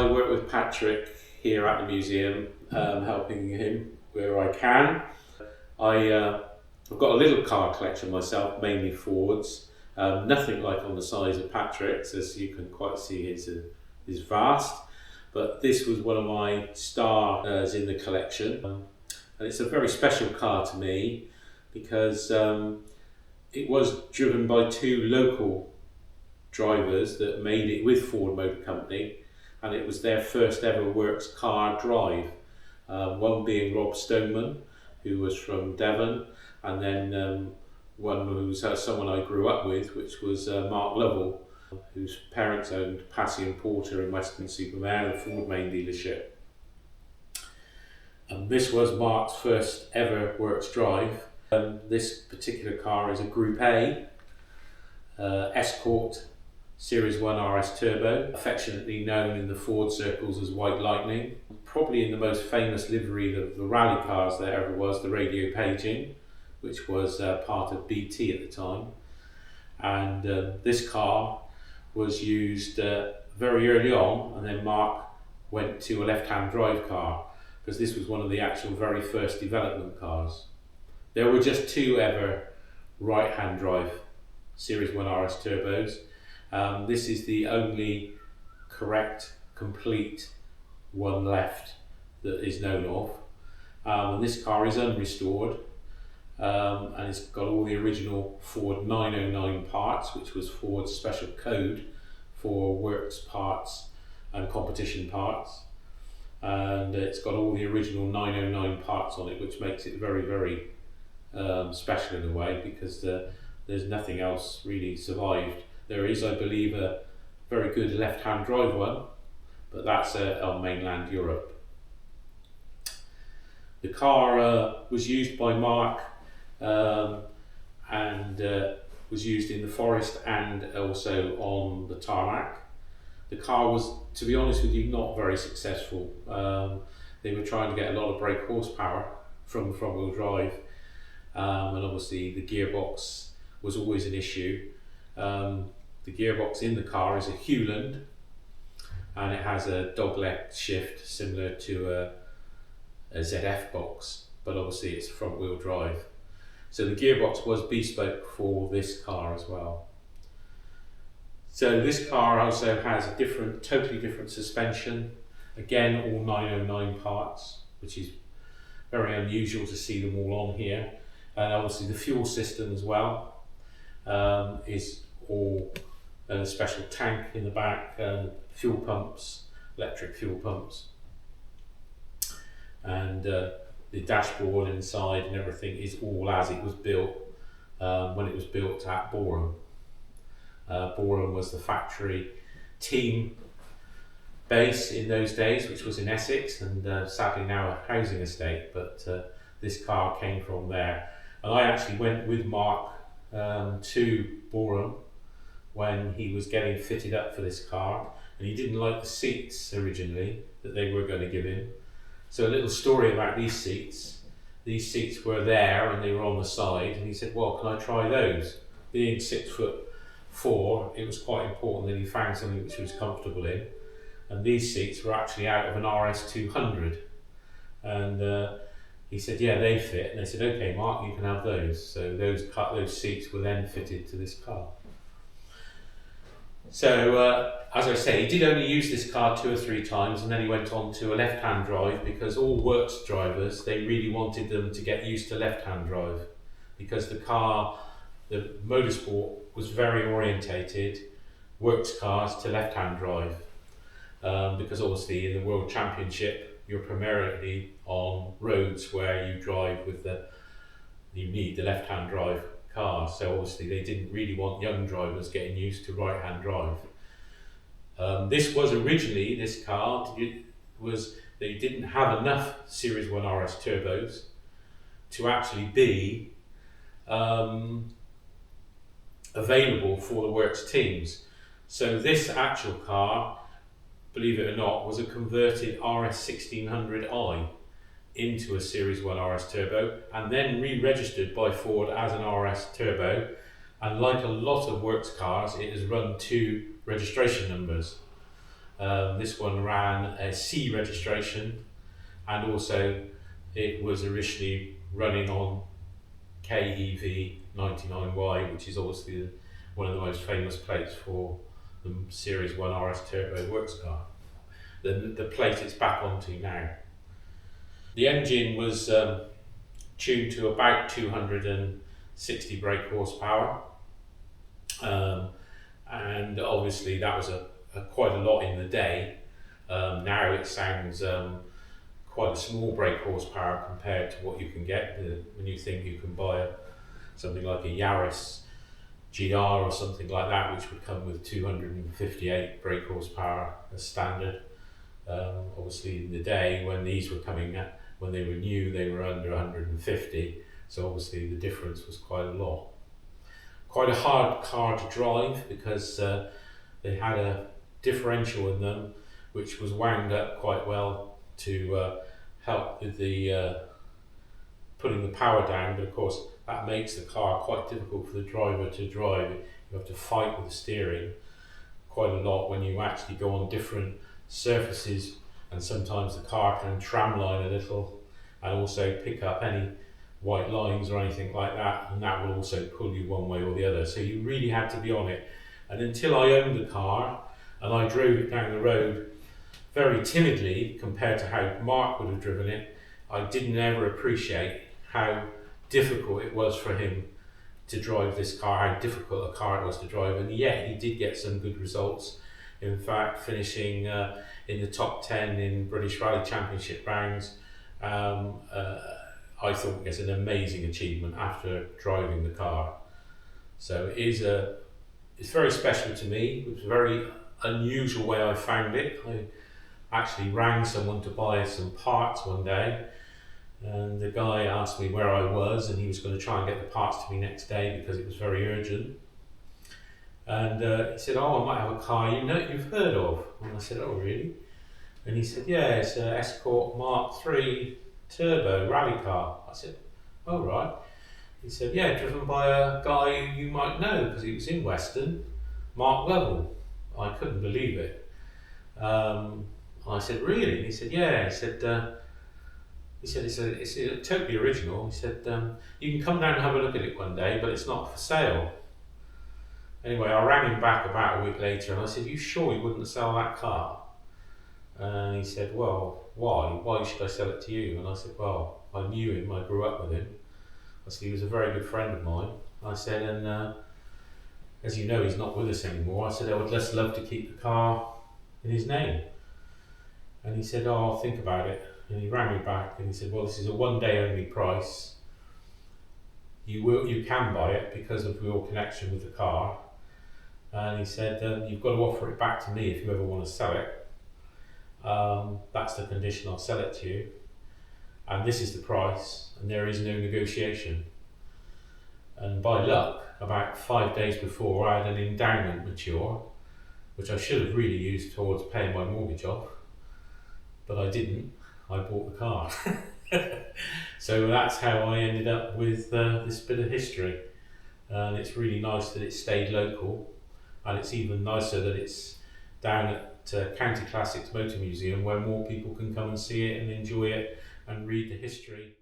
I work with Patrick here at the museum, helping him where I can. I've got a little car collection myself, mainly Fords. Nothing like on the size of Patrick's, as you can quite see is vast. But this was one of my stars in the collection. And it's a very special car to me because it was driven by two local drivers that made it with Ford Motor Company, and it was their first ever works car drive. One being Rob Stoneman, who was from Devon, and then one who's someone I grew up with, which was Mark Lovell, whose parents owned Passy and Porter in Weston-super-Mare, the Ford main dealership. And this was Mark's first ever works drive. This particular car is a Group A Escort Series 1 RS Turbo, affectionately known in the Ford circles as White Lightning. Probably in the most famous livery of the rally cars there ever was, the Radiopaging, which was part of BT at the time. And this car was used very early on, and then Mark went to a left-hand drive car, because this was one of the actual very first development cars. There were just two ever right-hand drive Series 1 RS Turbos. This is the only correct, complete one left that is known of. And this car is unrestored, and it's got all the original Ford 909 parts, which was Ford's special code for works parts and competition parts. And it's got all the original 909 parts on it, which makes it very, very special in a way, because there's nothing else really survived. There is, I believe, a very good left-hand drive one, but that's on mainland Europe. The car was used by Mark and was used in the forest and also on the tarmac. The car was, to be honest with you, not very successful. They were trying to get a lot of brake horsepower from front-wheel drive, and obviously the gearbox was always an issue. The gearbox in the car is a Hewland, and it has a dogleg shift similar to a ZF box, but obviously it's front-wheel drive. So the gearbox was bespoke for this car as well. So this car also has a totally different suspension. Again, all 909 parts, which is very unusual to see them all on here. And obviously the fuel system as well is all a special tank in the back, fuel pumps, electric fuel pumps. And the dashboard inside and everything is all as it was built when it was built at Boreham. Boreham was the factory team base in those days, which was in Essex, and sadly now a housing estate, but this car came from there. And I actually went with Mark to Boreham when he was getting fitted up for this car, and he didn't like the seats originally that they were going to give him. So a little story about these seats. These seats were there and they were on the side, and he said, well, can I try those? Being 6'4", it was quite important that he found something which he was comfortable in. And these seats were actually out of an RS 200. And he said, yeah, they fit. And they said, okay, Mark, you can have those. So those seats were then fitted to this car. So, as I say, he did only use this car 2 or 3 times, and then he went on to a left-hand drive, because all works drivers, they really wanted them to get used to left-hand drive, because the motorsport was very orientated, works cars to left-hand drive, because obviously in the World Championship you're primarily on roads where you drive with you need the left-hand drive car, so obviously they didn't really want young drivers getting used to right-hand drive. This was originally, this car, they didn't have enough Series 1 RS Turbos to actually be available for the works teams. So this actual car, believe it or not, was a converted RS 1600i into a Series 1 RS Turbo, and then re-registered by Ford as an RS Turbo. And like a lot of works cars, it has run 2 registration numbers. This one ran a C registration, and also it was originally running on KEV 99Y, which is obviously one of the most famous plates for the Series 1 RS Turbo works car. The plate it's back onto now. The engine was tuned to about 260 brake horsepower, and obviously that was quite a lot in the day. Now it sounds quite a small brake horsepower compared to what you can get when you think you can buy something like a Yaris GR or something like that, which would come with 258 brake horsepower as standard. Obviously in the day when these were coming out, when they were new, they were under 150, so obviously the difference was quite a lot. Quite a hard car to drive because they had a differential in them which was wound up quite well to help with the putting the power down, but of course that makes the car quite difficult for the driver to drive. You have to fight with the steering quite a lot when you actually go on different surfaces, and sometimes the car can tramline a little and also pick up any white lines or anything like that, and that will also pull you one way or the other, so you really had to be on it. And until I owned the car and I drove it down the road very timidly compared to how Mark would have driven it, I didn't ever appreciate how difficult it was for him to drive this car, how difficult a car it was to drive, and yet he did get some good results. In fact, finishing in the top 10 in British Rally Championship rounds, I thought it's an amazing achievement after driving the car. So it's very special to me. It was a very unusual way I found it. I actually rang someone to buy some parts one day, and the guy asked me where I was, and he was going to try and get the parts to me next day because it was very urgent. And he said, "Oh, I might have a car you've heard of." And I said, "Oh, really?" And he said, "Yeah, it's an Escort Mark III Turbo rally car." I said, "Oh, right." He said, "Yeah, driven by a guy you might know because he was in Western, Mark Lovell." I couldn't believe it. I said, "Really?" And he said, "Yeah." He said it's totally original. He said, "You can come down and have a look at it one day, but it's not for sale." Anyway, I rang him back about a week later and I said, "You sure you wouldn't sell that car?" And he said, "Well, why? Why should I sell it to you?" And I said, "Well, I knew him, I grew up with him. I said, he was a very good friend of mine." I said, "And as you know, he's not with us anymore." I said, "I would just love to keep the car in his name." And he said, "Oh, I'll think about it." And he rang me back and he said, "Well, this is a one-day only price. You can buy it because of your connection with the car." And he said, "You've got to offer it back to me if you ever want to sell it. That's the condition, I'll sell it to you. And this is the price, and there is no negotiation." And by luck, about 5 days before, I had an endowment mature, which I should have really used towards paying my mortgage off, but I didn't. I bought the car. So that's how I ended up with this bit of history. And it's really nice that it stayed local, and it's even nicer that it's down at County Classics Motor Museum, where more people can come and see it and enjoy it and read the history.